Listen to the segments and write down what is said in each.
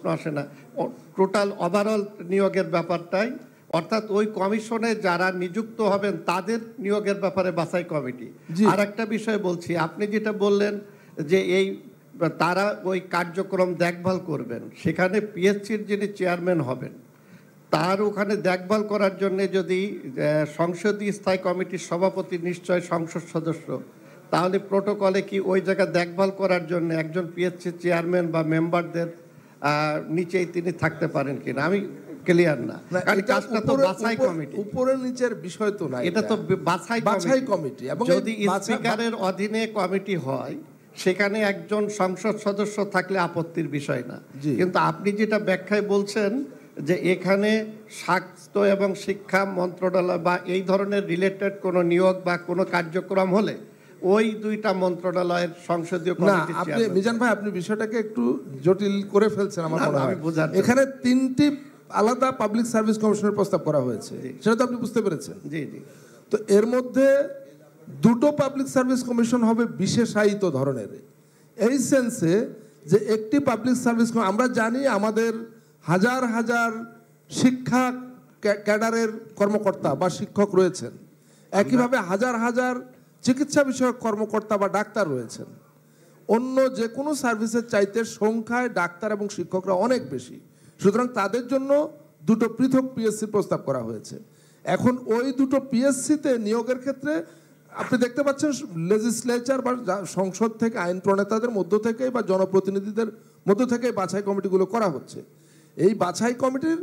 প্রশ্ন আসে না, টোটাল ওভারঅল নিয়োগের ব্যাপারটাই, অর্থাৎ ওই কমিশনে যারা নিযুক্ত হবেন তাদের নিয়োগের ব্যাপারে বাছাই কমিটি। আর একটা বিষয় বলছি, আপনি যেটা বললেন যে এই তারা ওই কার্যক্রম দেখভাল করবেন, সেখানে পিএসসির যিনি চেয়ারম্যান হবেন তার ওখানে দেখভাল করার জন্য যদি সংসদীয় স্থায়ী কমিটির সভাপতি নিশ্চয় সংসদ সদস্য, তাহলে প্রোটোকলে কি ওই জায়গা দেখভাল করার জন্য একজন পিএসসি চেয়ারম্যান বা মেম্বারদের নিচেই তিনি থাকতে পারেন কিনা আমি ক্লিয়ার না, কারণ কাজটা তো বাছাই কমিটি, উপরের নিচের বিষয় তো না, এটা তো বাছাই কমিটি। এবং যদি স্পিকারের অধীনে কমিটি হয় সেখানে একজন সংসদ সদস্য থাকলে আপত্তির বিষয় না, কিন্তু আপনি যেটা ব্যাখ্যায় বলছেন যে এখানে স্বাস্থ্য এবং শিক্ষা মন্ত্রণালয় বা এই ধরনের রিলেটেড কোনো নিয়োগ বা কোনো কার্যক্রম হলে ওই দুইটা মন্ত্রণালয়ের সংসদীয় কমিটি। আপনি মিজান ভাই আপনি বিষয়টাকে একটু জটিল করে ফেলছেন আমার মনে হয়। এখানে 3টি আলাদা পাবলিক সার্ভিস কমিশনের প্রস্তাব করা হয়েছে, সেটা তো আপনি বুঝতে পেরেছেন। জি জি। তো এর মধ্যে 2টো পাবলিক সার্ভিস কমিশন হবে বিশেষায়িত ধরনের, এই সেন্সে যে একটি পাবলিক সার্ভিস, আমরা জানি আমাদের হাজার হাজার শিক্ষা ক্যাডারের কর্মকর্তা বা শিক্ষক রয়েছেন, একইভাবে হাজার হাজার চিকিৎসা বিষয়ক কর্মকর্তা বা ডাক্তার রয়েছেন। অন্য যে কোনো সার্ভিসের চাইতে সংখ্যায় ডাক্তার এবং শিক্ষকরা অনেক বেশি, সুতরাং তাদের জন্য 2টো পৃথক পিএসসি প্রস্তাব করা হয়েছে। এখন ওই 2টো পিএসসিতে নিয়োগের ক্ষেত্রে আপনি দেখতে পাচ্ছেন লেজিসলেচার বা সংসদ থেকে আইন প্রণেতাদের মধ্য থেকে বা জনপ্রতিনিধিদের মধ্য থেকে বাছাই কমিটিগুলো করা হচ্ছে। এই বাছাই কমিটির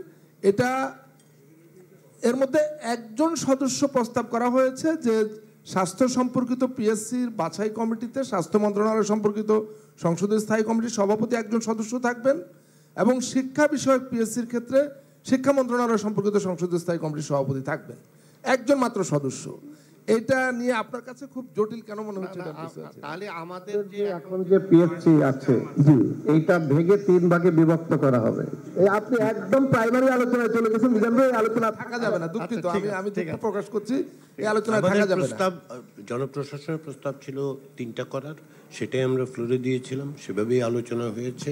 এর মধ্যে একজন সদস্য প্রস্তাব করা হয়েছে যে স্বাস্থ্য সম্পর্কিত পিএসসির বাছাই কমিটিতে স্বাস্থ্য মন্ত্রণালয় সম্পর্কিত সংসদীয় স্থায়ী কমিটির সভাপতি একজন সদস্য থাকবেন, এবং শিক্ষা বিষয়ক পিএসসির ক্ষেত্রে শিক্ষা মন্ত্রণালয় সম্পর্কিত সংসদীয় স্থায়ী কমিটির সভাপতি থাকবেন একজন মাত্র সদস্য। এটা নিয়ে আপনার কাছে খুব জটিল কেন মনে হচ্ছে? তাহলে আমাদের যে এখন যে পিএসসি আছে, জি, এইটা ভেঙে 3 ভাগে বিভক্ত করা হবে। এই আপনি একদম প্রাইমারি আলোচনায় চলে গেছেন, মিজান ভাই, আলোচনা থাকা যাবে না, দুঃখিত, আমি দুঃখ প্রকাশ করছি, এই আলোচনায় থাকা যাবে না। প্রস্তাব জনপ্রশাসনের প্রস্তাব ছিল 3টা করার, সেটাই আমরা ফ্লোরে দিয়েছিলাম, সেভাবেই আলোচনা হয়েছে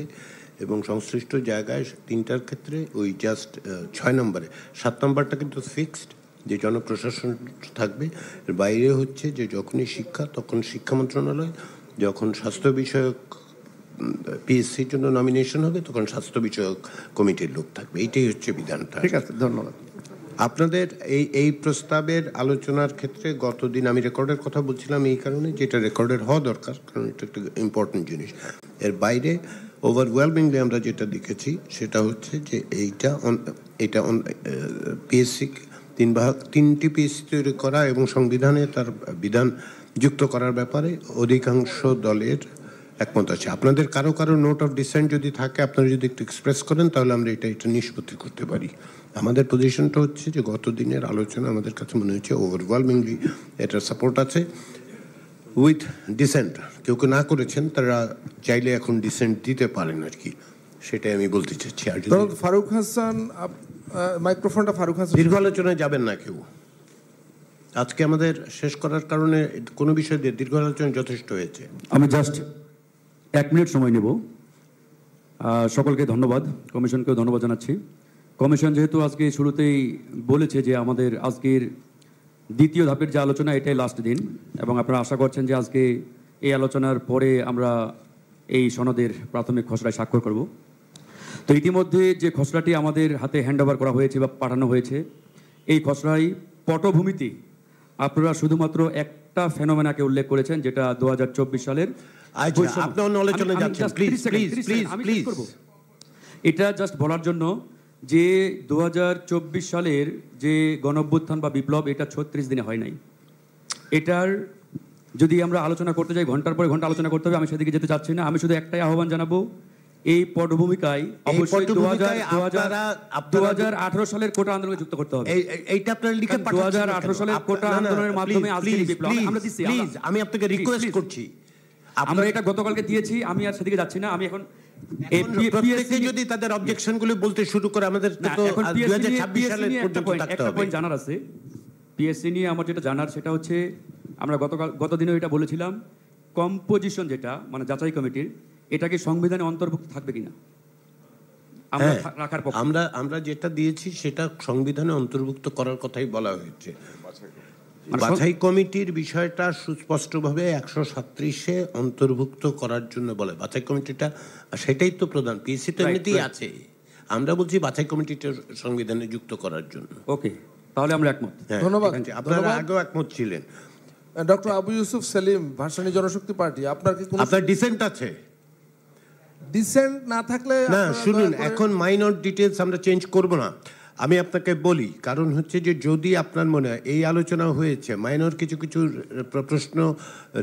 এবং সংশ্লিষ্ট জায়গায় 3টার ক্ষেত্রে ওই জাস্ট 6 নম্বরে, 7 নম্বরটা কিন্তু ফিক্সড যে জনপ্রশাসন থাকবে। এর বাইরে হচ্ছে যে যখনই শিক্ষা তখন শিক্ষা মন্ত্রণালয়, যখন স্বাস্থ্য বিষয়ক পিএসসির জন্য নমিনেশন হবে তখন স্বাস্থ্য বিষয়ক কমিটির লোক থাকবে। এইটাই হচ্ছে বিধানটা। ঠিক আছে, ধন্যবাদ। আপনাদের এই প্রস্তাবের আলোচনার ক্ষেত্রে গতদিন আমি রেকর্ডের কথা বলছিলাম এই কারণে, যেটা রেকর্ডের হওয়া দরকার, কারণ এটা একটা ইম্পর্টেন্ট জিনিস। এর বাইরে ওভারওয়েলমিংলি আমরা যেটা দেখেছি সেটা হচ্ছে যে এইটা পিএসসি 3টি পিএসসি তৈরি করা এবং সংবিধানে তার বিধান যুক্ত করার ব্যাপারে অধিকাংশ দলের একমত আছে। আপনাদের কারো কারো নোট অফ ডিসেন্ট যদি থাকে, আপনারা যদি একটু এক্সপ্রেস করেন তাহলে আমরা এটা নিষ্পত্তি করতে পারি। আমাদের পজিশনটা হচ্ছে যে গত দিনের আলোচনা আমাদের কাছে মনে হচ্ছে ওভারওয়েলমিংলি এটার সাপোর্ট আছে উইথ ডিসেন্ট। কেউ কেউ না করেছেন, তারা চাইলে এখন ডিসেন্ট দিতে পারেন আর কি, সেটাই আমি বলতে চাচ্ছি। আর ফারুক হাসান, মাইক্রোফোনটা ফারুক হাসান। দীর্ঘ আলোচনায় যাবেন না কেউ, আজকে আমাদের শেষ করার কারণে কোনো বিষয় দিয়ে দীর্ঘ আলোচনা যথেষ্ট হয়েছে। আমি জাস্ট 1 মিনিট সময় নেব। সকলকে ধন্যবাদ, কমিশনকেও ধন্যবাদ জানাচ্ছি। কমিশন যেহেতু আজকে শুরুতেই বলেছে যে আমাদের আজকের 2য় ধাপের যে আলোচনা এটাই লাস্ট দিন, এবং আপনারা আশা করছেন যে আজকে এই আলোচনার পরে আমরা এই সনদের প্রাথমিক খসড়ায় স্বাক্ষর করব। তো ইতিমধ্যে যে খসড়াটি আমাদের হাতে হ্যান্ডওভার করা হয়েছে বা পাঠানো হয়েছে, এই খসড়ায় পটভূমিতে আপনারা শুধুমাত্র একটা ফেনোমেনাকে উল্লেখ করেছেন, যেটা 2024 সালের। এটা জাস্ট বলার জন্য যে 2024 সালের যে গণঅভ্যুত্থান বা বিপ্লব, এটা 36 দিনে হয় নাই। এটার যদি আমরা আলোচনা করতে যাই ঘন্টার পরে ঘন্টা আলোচনা করতে হবে, আমি সেদিকে যেতে চাচ্ছি না। আমি শুধু একটাই আহ্বান জানাবো, এই পটভূমিকায় অবশ্যই 2018 সালের কোটা আন্দোলনে যুক্ত করতে হবে। এইটা আপনারা লিখে পাঠান। 2018 সালের কোটা আন্দোলনের মাধ্যমে আজকের বিপ্লব আমরা দিচ্ছি। প্লিজ, আমি আপনাকে রিকোয়েস্ট করছি, আমরা এটা গতকালকে দিয়েছি, আমি আর সেদিকে যাচ্ছি না। আমি এখন প্রত্যেকে যদি তাদের অবজেকশনগুলো বলতে শুরু করে, আমাদের তো 2026 সালের পর্যন্ত থাকতে হবে। পয়েন্ট জানার আছে পিএসসি নিয়ে। আমার যেটা জানার সেটা হচ্ছে, আমরা গত দিনেও এটা বলেছিলাম, কম্পোজিশন যেটা মানে যাচাই কমিটির, এটা কি সংবিধানে অন্তর্ভুক্ত থাকবে কিনা? আমরা হ্যাঁ, রাখার পক্ষে। আমরা যেটা দিয়েছি সেটা সংবিধানে অন্তর্ভুক্ত করার কথাই বলা হয়েছে। মানে বাছাই কমিটির বিষয়টা সুস্পষ্টভাবে 137-এ অন্তর্ভুক্ত করার জন্য বলে। বাছাই কমিটিটা সেটাই তো প্রধান, পিএসসি তো এমনিতেই আছে। আমরা বলছি বাছাই কমিটিটা সংবিধানে যুক্ত করার জন্য। ওকে, তাহলে আমরা একমত। হ্যাঁ, ধন্যবাদ। আপনারা আগেও একমত ছিলেন। ডক্টর আবু ইউসুফ সেলিম, ভাসানী জনশক্তি পার্টি, আপনার কি কোনো আপনার ডিসেন্ট আছে? ডিসেন্ট না থাকলে না, আপনারা শুনুন, দয়া করে- এখন মাইনর ডিটেলস আমরা চেঞ্জ করব না। আমি আপনাকে বলি, কারণ হচ্ছে যে যদি আপনার মনে হয় এই আলোচনা হয়েছে, মাইনর কিছু কিছু প্রশ্ন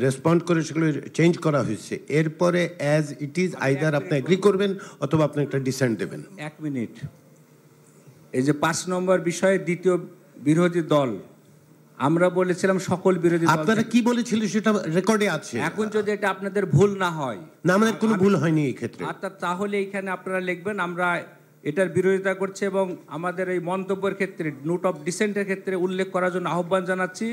রেসপন্ড করে সেগুলো চেঞ্জ করা হয়েছে, এরপরে অ্যাজ ইট ইজ আইদার আপনি এগ্রি করবেন অথবা আপনি একটা ডিসেন্ট দেবেন। 1 মিনিট। এই যে 5 নম্বর বিষয়ে দ্বিতীয় বিরোধী দল, আমরা বলেছিলাম সকল বিরোধী দল। আপনারা কি বলেছিলেন সেটা রেকর্ডে আছে। এখন যদি এটা আপনাদের ভুল না হয়, না, আমাদের কোনো ভুল হয়নি এই ক্ষেত্রে। তাহলে এখানে আপনারা লিখবেন আমরা এটার বিরোধিতা করছি এবং আমাদের এই মন্তব্যের ক্ষেত্রে নোট অফ ডিসেন্টের ক্ষেত্রে উল্লেখ করার জন্য আহ্বান জানাচ্ছি।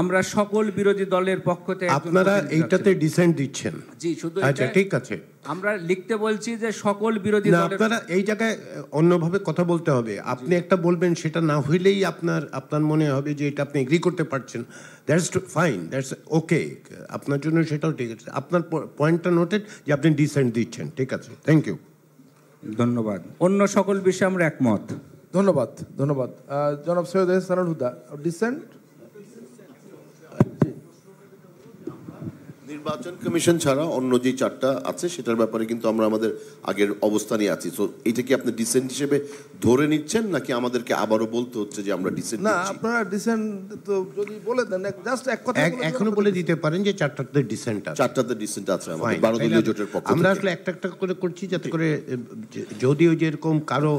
আমরা সকল বিরোধী দলের পক্ষ থেকে একজন আপনারা প্রতিনিধি এইটাতে রাখছি। ডিসেন্ট দিচ্ছেন? জি, শুধু আচ্ছা, এটা ঠিক আছে। আমরা লিখতে বলছি যে সকল বিরোধী না, দলের। আপনারা এই জায়গায় অন্যভাবে কথা বলতে হবে। আপনি একটা বলবেন, সেটা না হইলেই আপনার মনে হবে যে এটা আপনি এগ্রি করতে পারছেন। দ্যাটস ফাইন, দ্যাটস ওকে, আপনার জন্য সেটাও ঠিক আছে। আপনার পয়েন্টটা নোটেড যে আপনি ডিসেন্ট দিচ্ছেন, ঠিক আছে, থ্যাংক ইউ। ধন্যবাদ। অন্য সকল বিষয়ে আমরা একমত। ধন্যবাদ। ধন্যবাদ। জনাব সৈয়দ এহসানুল হুদা, ডিসেন্ট। নির্বাচন কমিশন ছাড়া অন্য যে 4টা আছে সেটার ব্যাপারে কিন্তু আমরা আমাদের আগের অবস্থানে আছি। তো এটা কি আপনি ডিসেন্ট হিসেবে ধরে নিচ্ছেন নাকি আমাদেরকে আবারও বলতে হচ্ছে যে আমরা ডিসেন্ট না, নিচ্ছি? আপনারা ডিসেন্ট তো যদি বলে দেন, জাস্ট এক কথা বলে এখনো বলে দিতে পারেন যে 4টাতে ডিসেন্ট আছে। 4টাতে ডিসেন্ট আছে আমাদের Fine. 12 দলীয় জোটের পক্ষ আমরা থেকে। আসলে একটা একটা করে করছি যাতে করে যদি ওই যেরকম কারো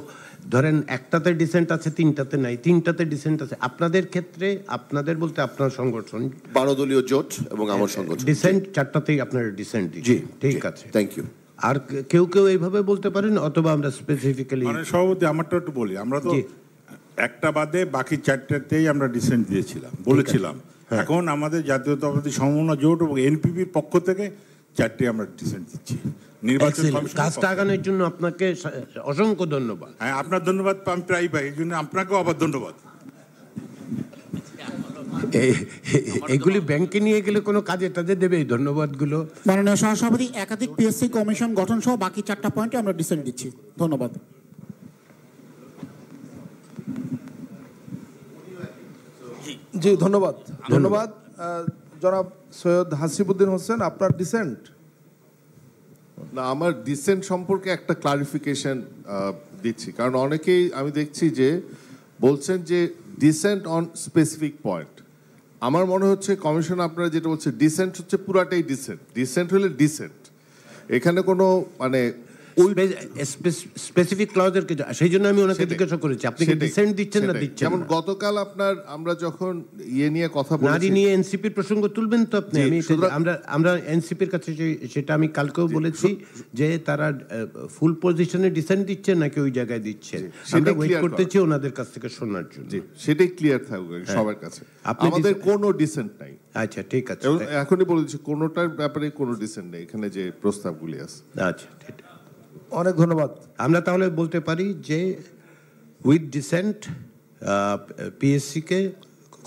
ধরেন একটাতে ডিসেন্ট আছে, 3টাতে নাই, 3টাতে ডিসেন্ট আছে, আপনাদের ক্ষেত্রে, আপনাদের বলতে আপনার সংগঠন 12 দলীয় জোট এবং আমার সংগঠন। ডিসেন্ট 4টাতেই আপনার ডিসেন্ট জি, দিচ্ছেন, ঠিক আছে। Thank you. আর কেউ কেউ এইভাবে বলতে পারেন, অথবা আমরা স্পেসিফিক্যালি মানে সভাপতি, আমারটা একটু বলি। আমরা তো জি। একটা বাদে বাকি 4টাতেই আমরা ডিসেন্ট দিয়েছিলাম, বলেছিলাম। এখন আমাদের জাতীয়তাবাদী সমমনা জোট এবং এনপিপির পক্ষ থেকে 4টে আমরা ডিসেন্ট দিচ্ছি নির্বাচন কমিশনের কাজটা পক্ষে। আগানোর জন্য আপনাকে অসংখ্য ধন্যবাদ। হ্যাঁ, আপনার ধন্যবাদ আমি প্রায় পাই, এই জন্য আপনাকেও আবার ধন্যবাদ। এগুলি ব্যাংকে নিয়ে গেলে কোনো কাজে টাজে দেবে এই ধন্যবাদগুলো? মাননীয় সহসভাপতি, একাধিক পিএসসি কমিশন গঠন সহ বাকি 4টা পয়েন্টে আমরা ডিসেন্ট দিচ্ছি। ধন্যবাদ। জি, ধন্যবাদ। ধন্যবাদ। জনাব সৈয়দ হাসিবুদ্দিন হোসেন, আপনার ডিসেন্ট। না, আমার ডিসেন্ট সম্পর্কে একটা ক্লারিফিকেশন দিচ্ছি, কারণ অনেকেই আমি দেখছি যে বলছেন যে ডিসেন্ট অন স্পেসিফিক পয়েন্ট। আমার মনে হচ্ছে কমিশন আপনারা যেটা বলছে ডিসেন্ট হচ্ছে পুরাটাই ডিসেন্ট। ডিসেন্ট হলে ডিসেন্ট, এখানে কোনো মানে স্পেসিফিক ক্লজের কিছু, সেই জন্য আমি ওনাকে জিজ্ঞাসা করেছি আপনি কি ডিসেন্ট দিচ্ছেন না দিচ্ছেন। যেমন গতকাল আমরা যখন নিয়ে কথা নারী বলছি, নিয়ে এনসিপির প্রসঙ্গ তুলবেন তো আপনি। জি, আমি সুতরাং- আমরা এনসিপির কাছে সেটা আমি কালকেও বলেছি যে তারা ফুল পজিশনে ডিসেন্ট দিচ্ছেন নাকি ওই জায়গায় দিচ্ছেন, সেটা আমরা ওয়েট clear করতেছি ওনাদের কাছ থেকে শোনার জন্য। জি, সেটাই ক্লিয়ার থাকবে সবার কাছে। আপনি আমাদের dissent- কোনো ডিসেন্ট নাই। আচ্ছা, ঠিক আছে। এবং এখনই বলে দিচ্ছি কোনোটার ব্যাপারে কোনো ডিসেন্ট নেই এখানে যে প্রস্তাবগুলি আছে। আচ্ছা, ঠিক। অনেক ধন্যবাদ। আমরা তাহলে বলতে পারি যে উইথ ডিসেন্ট পিএসসিকে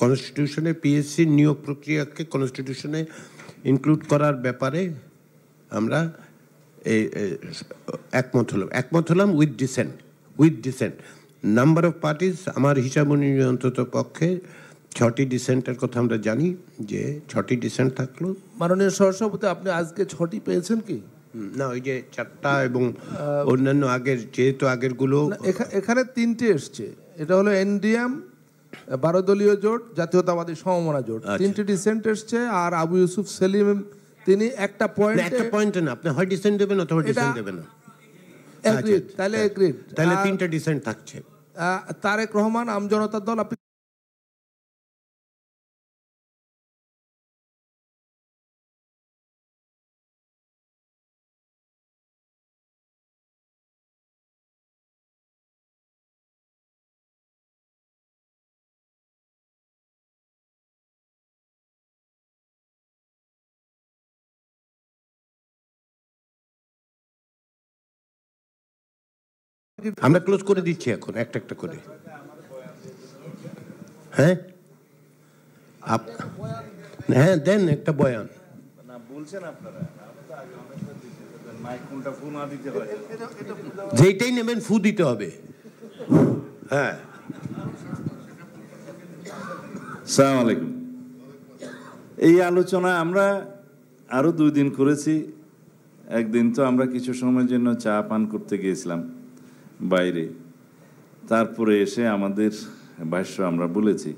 কনস্টিটিউশনে, পিএসসি নিয়োগ প্রক্রিয়াকে কনস্টিটিউশনে ইনক্লুড করার ব্যাপারে আমরা একমত হলাম with dissent. Number of parties আমার হিসাব অনুযায়ী অন্তত পক্ষে 6টি ডিসেন্টের কথা আমরা জানি, যে 6টি ডিসেন্ট থাকলো। মাননীয় সহসভাপতি, আপনি আজকে 6টি পেয়েছেন কি? না, ওই যে 4টা এবং অন্যান্য আগের, যেহেতু আগের গুলো না, এখানে 3টে এসছে। এটা হলো এনডিএম, 12 দলীয় জোট, জাতীয়তাবাদী সমমনা জোট, 3টে ডিসেন্ট এসছে। আর আবু ইউসুফ সেলিম তিনি একটা পয়েন্টে না, আপনি হয় ডিসেন্ট দেবেন অথবা ডিসেন্ট দেবেন না। এগ্রিড, তাহলে এগ্রিড। তাহলে 3টা ডিসেন্ট থাকছে। তারেক রহমান, আমজনতার দল, আপনি কিন্তু আমরা ক্লোজ করে দিচ্ছি এখন একটা একটা করে। হ্যাঁ হ্যাঁ দেন একটা বয়ান। যেইটাই নেবেন ফু দিতে হবে। হ্যাঁ আসসালামু আলাইকুম। এই আলোচনা আমরা আরো 2 দিন করেছি। একদিন তো আমরা কিছু সময়ের জন্য চা পান করতে গিয়েছিলাম বাইরে, তারপরে এসে আমাদের ভাষ্য আমরা বলেছি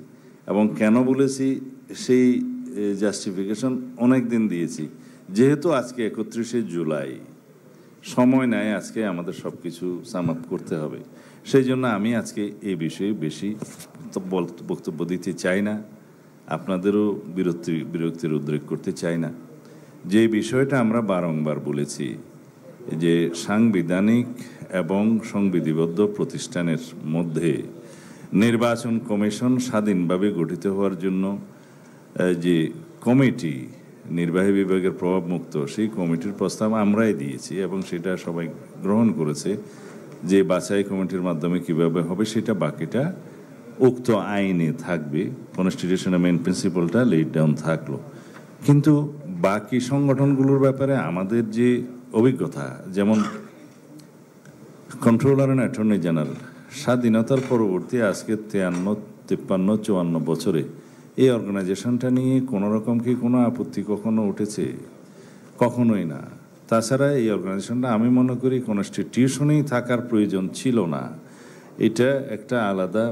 এবং কেন বলেছি সেই জাস্টিফিকেশন অনেক দিন দিয়েছি। যেহেতু আজকে 31শে জুলাই, সময় নেয় আজকে আমাদের সব কিছু সাম আপ করতে হবে, সেই জন্য আমি আজকে এই বিষয়ে বেশি বক্তব্য দিতে চাই না, আপনাদেরও বিরক্তির উদ্রেক করতে চাই না। যে বিষয়টা আমরা বারংবার বলেছি যে সাংবিধানিক এবং সংবিধিবদ্ধ প্রতিষ্ঠানের মধ্যে নির্বাচন কমিশন স্বাধীনভাবে গঠিত হওয়ার জন্য যে কমিটি, নির্বাহী বিভাগের প্রভাবমুক্ত, সেই কমিটির প্রস্তাব আমরাই দিয়েছি এবং সেটা সবাই গ্রহণ করেছে। যে বাছাই কমিটির মাধ্যমে কিভাবে হবে সেটা বাকিটা উক্ত আইনে থাকবে, কনস্টিটিউশনের মেইন প্রিন্সিপালটা লেড ডাউন থাকলো। কিন্তু বাকি সংগঠনগুলোর ব্যাপারে আমাদের যে অভিজ্ঞতা, যেমন কন্ট্রোলার অ্যান্ড অ্যাটর্নি জেনারেল, স্বাধীনতার পরবর্তী আজকে 53, 53, 54 বছরে এই অর্গানাইজেশনটা নিয়ে কোনো রকম কি কোনো আপত্তি কখনো উঠেছে? কখনোই না। তাছাড়া এই অর্গানাইজেশনটা আমি মনে করি কনস্টিটিউশনেই থাকার প্রয়োজন ছিল না। এটা একটা আলাদা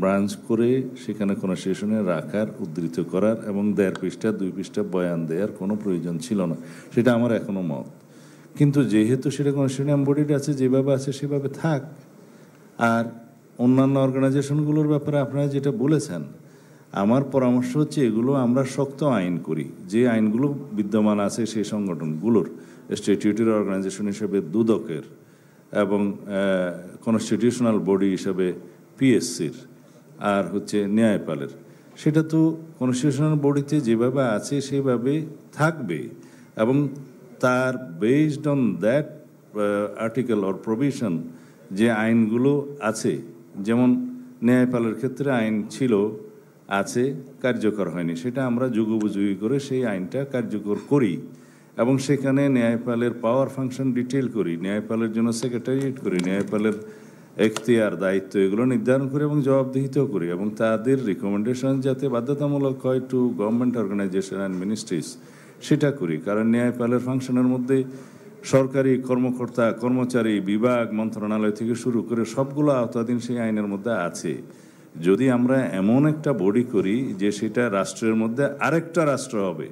ব্রাঞ্চ করে সেখানে কনস্টিটিউশনে রাখার, উদ্ধৃত করার এবং 1.5 পৃষ্ঠা 2 পৃষ্ঠা বয়ান দেওয়ার কোনো প্রয়োজন ছিল না, সেটা আমার এখনো মত। কিন্তু যেহেতু সেটা কনস্টিটিউশন এমবডিড আছে, যেভাবে আছে সেভাবে থাক। আর অন্যান্য অর্গানাইজেশনগুলোর ব্যাপারে আপনারা যেটা বলেছেন, আমার পরামর্শ হচ্ছে এগুলো আমরা শক্ত আইন করি। যে আইনগুলো বিদ্যমান আছে সেই সংগঠনগুলোর, স্ট্যাটিউটরি অর্গানাইজেশন হিসেবে দুদকের এবং কনস্টিটিউশনাল বডি হিসেবে পিএসসির আর হচ্ছে ন্যায়পালের, সেটা তো কনস্টিটিউশনাল বডিতে যেভাবে আছে সেভাবে থাকবে এবং তার based on that article or provision যে আইনগুলো আছে, যেমন ন্যায়পালের ক্ষেত্রে আইন ছিল, আছে, কার্যকর হয়নি, সেটা আমরা যুগোপযোগী করে সেই আইনটা কার্যকর করি এবং সেখানে ন্যায়পালের পাওয়ার ফাংশন ডিটেল করি, ন্যায়পালের জন্য সেক্রেটারিয়েট করি, ন্যায়পালের এখতিয়ার, দায়িত্ব এগুলো নির্ধারণ করি এবং জবাবদিহিত করি এবং তাদের রিকমেন্ডেশন যাতে বাধ্যতামূলক হয় to government organisation and ministries, সেটা করি। কারণ ন্যায়পালের ফাংশনের মধ্যে সরকারি কর্মকর্তা, কর্মচারী, বিভাগ, মন্ত্রণালয় থেকে শুরু করে সবগুলো আওতাধীন সেই আইনের মধ্যে আছে। যদি আমরা এমন একটা বডি করি যে সেটা রাষ্ট্রের মধ্যে আরেকটা রাষ্ট্র হবে,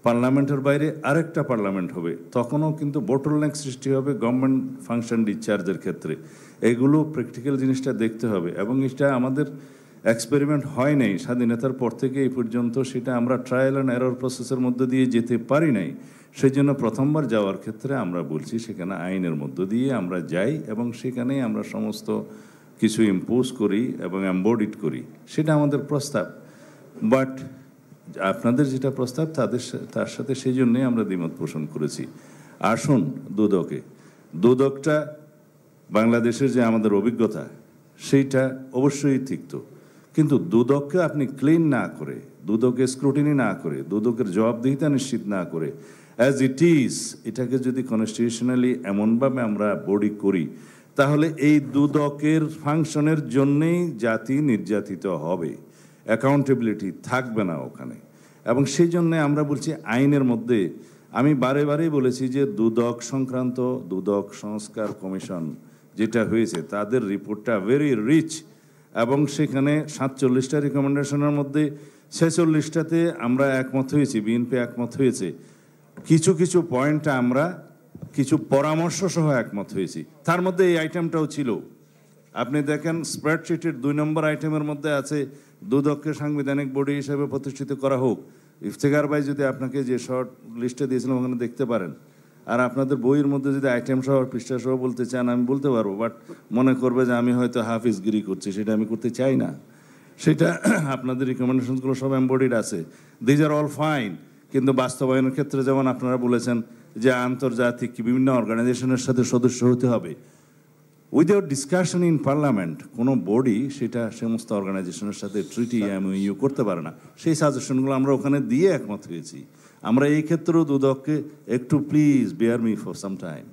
পার্লামেন্টের বাইরে আরেকটা পার্লামেন্ট হবে, তখনও কিন্তু বোটলনেক সৃষ্টি হবে গভর্নমেন্ট ফাংশন ডিসচার্জের ক্ষেত্রে। এগুলো প্র্যাকটিক্যাল জিনিসটা দেখতে হবে এবং এটা আমাদের এক্সপেরিমেন্ট হয় নাই স্বাধীনতার পর থেকে এই পর্যন্ত, সেটা আমরা ট্রায়াল অ্যান্ড এরর প্রসেসের মধ্যে দিয়ে যেতে পারি নাই। সেই জন্য প্রথমবার যাওয়ার ক্ষেত্রে আমরা বলছি সেখানে আইনের মধ্য দিয়ে আমরা যাই এবং সেখানেই আমরা সমস্ত কিছু ইম্পোজ করি এবং এমবডিড করি, সেটা আমাদের প্রস্তাব। বাট আপনাদের যেটা প্রস্তাব তার সাথে সেই জন্যই আমরা দ্বিমত পোষণ করেছি। আসুন দুদকটা বাংলাদেশের যে আমাদের অভিজ্ঞতা সেইটা অবশ্যই তিক্ত, কিন্তু দুদককে আপনি ক্লিন না করে, দুদকে স্ক্রুটিনি না করে, দুদকের জবাবদিহিতা নিশ্চিত না করে অ্যাজ ইট ইজ এটাকে যদি কনস্টিটিউশনালি এমনভাবে আমরা বডি করি, তাহলে এই দুদকের ফাংশনের জন্যেই জাতি নির্যাতিত হবে, অ্যাকাউন্টেবিলিটি থাকবে না ওখানে। এবং সেই জন্যে আমরা বলছি আইনের মধ্যে, আমি বারে বারেই বলেছি যে দুদক সংক্রান্ত দুদক সংস্কার কমিশন যেটা হয়েছে তাদের রিপোর্টটা ভেরি রিচ এবং সেখানে 47টা রিকমেন্ডেশনের মধ্যে 46টাতে আমরা একমত হয়েছি, বিএনপি একমত হয়েছে, কিছু কিছু পয়েন্টে আমরা কিছু পরামর্শ সহ একমত হয়েছি, তার মধ্যে এই আইটেমটাও ছিল। আপনি দেখেন স্প্রেডশিটের 2 নম্বর আইটেমের মধ্যে আছে দুদককে সাংবিধানিক বডি হিসেবে প্রতিষ্ঠিত করা হোক। ইফতেখার ভাই যদি আপনাকে যে শর্ট লিস্টে দিয়েছিলাম ওখানে দেখতে পারেন, আর আপনাদের বইয়ের মধ্যে যদি আইটেম সহ পৃষ্ঠা সহ বলতে চান আমি বলতে পারবো, বাট মনে করবে যে আমি হয়তো হাফিজগিরি করছি, সেটা আমি করতে চাই না। সেটা আপনাদের রিকমেন্ডেশনগুলো সব এমবডিড আছে, দিজ আর অল ফাইন, কিন্তু বাস্তবায়নের ক্ষেত্রে যেমন আপনারা বলেছেন যে আন্তর্জাতিক বিভিন্ন অর্গানাইজেশনের সাথে সদস্য হতে হবে, উইদাউট ডিসকাশন ইন পার্লামেন্ট কোনো বডি সেটা সমস্ত অর্গানাইজেশনের সাথে ট্রিটি এমইউ করতে পারে না। সেই সাজেশনগুলো আমরা ওখানে দিয়ে একমত হয়েছি। আমরা এই ক্ষেত্রেও দুদককে একটু please bear me for some time.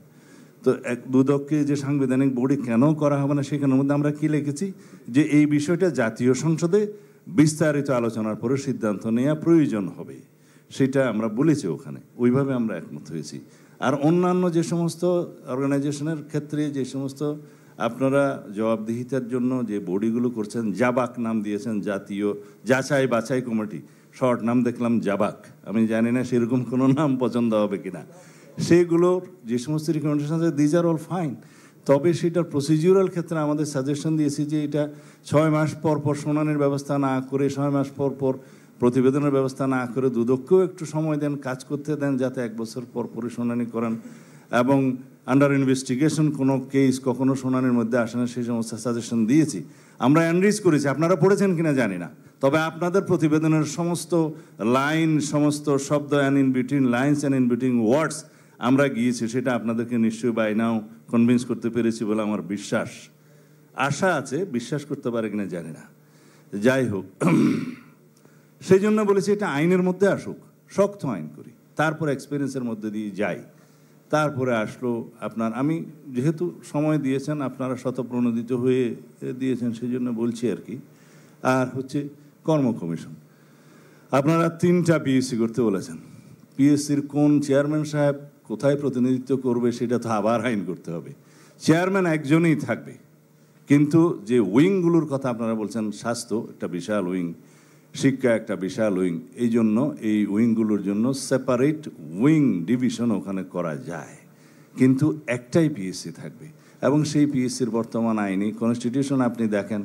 তো দুদককে যে সাংবিধানিক বডি কেন করা হবে না সেখানের মধ্যে আমরা কি লিখেছি যে এই বিষয়টা জাতীয় সংসদে বিস্তারিত আলোচনার পরে সিদ্ধান্ত নেওয়া প্রয়োজন হবে, সেটা আমরা বলেছি ওখানে, ওইভাবে আমরা একমত হয়েছি। আর অন্যান্য যে সমস্ত অর্গানাইজেশনের ক্ষেত্রে যে সমস্ত আপনারা জবাবদিহিতার জন্য যে বডিগুলো করছেন, জাবাক নাম দিয়েছেন, জাতীয় যাচাই বাছাই কমিটি, শর্ট নাম দেখলাম জাবাক, আমি জানি না সেরকম কোনো নাম পছন্দ হবে কিনা, সেগুলোর যে সমস্ত রিকমেন্ডেশন আছে দিজ আর অল ফাইন। তবে সেটার প্রসিডিউরাল ক্ষেত্রে আমাদের সাজেশন দিয়েছি যে এটা 6 মাস পর পর শুনানির ব্যবস্থা না করে, 6 মাস পর পর প্রতিবেদনের ব্যবস্থা না করে দুদককেও একটু সময় দেন, কাজ করতে দেন, যাতে 1 বছর পর পরে শুনানি করেন, এবং আন্ডার ইনভেস্টিগেশন কোনো কেস কখনো শুনানির মধ্যে আসে না, সেই সমস্ত সাজেশন দিয়েছি। আমরা এনরিচ করেছি, আপনারা পড়েছেন কিনা জানি না, তবে আপনাদের প্রতিবেদনের সমস্ত লাইন, সমস্ত শব্দ and in between lines and in between words আমরা গিয়েছি, সেটা আপনাদেরকে নিশ্চয়ই বাই নাও কনভিন্স করতে পেরেছি বলে আমার বিশ্বাস, আশা আছে, বিশ্বাস করতে পারে কিনা জানি না। যাই হোক, সেই জন্য বলেছি এটা আইনের মধ্যে আসুক, শক্ত আইন করি, তারপর এক্সপিরিয়েন্সের মধ্যে দিয়ে যাই। তারপরে আসলো আপনার, আমি যেহেতু সময় দিয়েছেন, আপনারা শতপ্রণোদিত হয়ে দিয়েছেন, সেই জন্য বলছি আর কি। আর হচ্ছে কর্ম কমিশন, আপনারা 3টা পিএসসি করতে বলেছেন। পিএসসির কোন চেয়ারম্যান সাহেব কোথায় প্রতিনিধিত্ব করবে সেটা তো আবার আইন করতে হবে। চেয়ারম্যান একজনই থাকবে, কিন্তু যে উইংগুলোর কথা আপনারা বলছেন, স্বাস্থ্য একটা বিশাল উইং, শিক্ষা একটা বিশাল উইং, এই জন্য এই উইংগুলোর জন্য সেপারেট উইং ডিভিশন ওখানে করা যায়, কিন্তু একটাই পিএসসি থাকবে। এবং সেই পিএসসির বর্তমান আইনি কনস্টিটিউশন আপনি দেখেন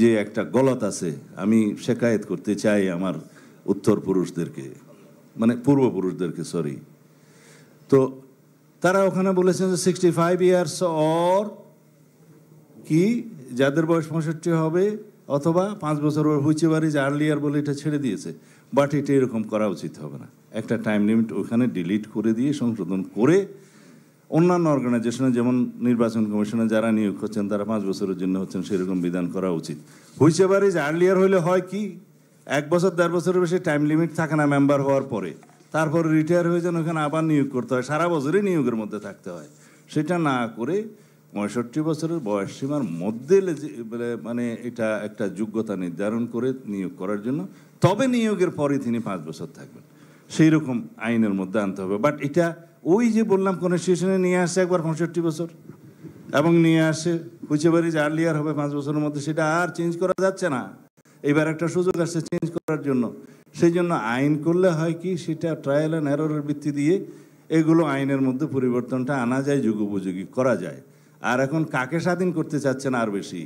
যে একটা গলত আছে। আমি শেকায়েত করতে চাই আমার উত্তর পুরুষদেরকে, মানে পূর্বপুরুষদেরকে, সরি। তো তারা ওখানে বলেছেন যে 65 ইয়ার্স অর কি, যাদের বয়স 65 হবে, অথবা 5 বছর হইতে পারে, যে আর্লিয়ার বলে এটা ছেড়ে দিয়েছে। বাট এটা এরকম করা উচিত হবে না, একটা টাইম লিমিট ওখানে ডিলিট করে দিয়ে সংশোধন করে অন্যান্য অর্গানাইজেশনে, যেমন নির্বাচন কমিশনে যারা নিয়োগ হচ্ছেন তারা 5 বছরের জন্য হচ্ছেন, সেরকম বিধান করা উচিত। হইতে পারে যে আর্লিয়ার হইলে হয় কি, 1 বছর 1.5 বছরের বেশি টাইম লিমিট থাকে না মেম্বার হওয়ার পরে, তারপরে রিটায়ার হয়ে যান, ওখানে আবার নিয়োগ করতে হয়, সারা বছরই নিয়োগের মধ্যে থাকতে হয়। সেটা না করে 65 বছরের বয়স সীমার মধ্যে মানে এটা একটা যোগ্যতা নির্ধারণ করে নিয়োগ করার জন্য, তবে নিয়োগের পরে তিনি 5 বছর থাকবেন, সেই রকম আইনের মধ্যে আনতে হবে। বাট এটা ওই যে বললাম কনস্টিটিউশনে নিয়ে আসে একবার 65 বছর, এবং নিয়ে আসে হইতে পারে যে আর্লিয়ার হবে 5 বছরের মধ্যে, সেটা আর চেঞ্জ করা যাচ্ছে না। এবার একটা সুযোগ আসছে চেঞ্জ করার জন্য, সেই জন্য আইন করলে হয় কি, সেটা ট্রায়াল অ্যান্ড এররের ভিত্তি দিয়ে এগুলো আইনের মধ্যে পরিবর্তনটা আনা যায়, যুগোপযোগী করা যায়। আর এখন কাকে স্বাধীন করতে চাচ্ছেন আর বেশি?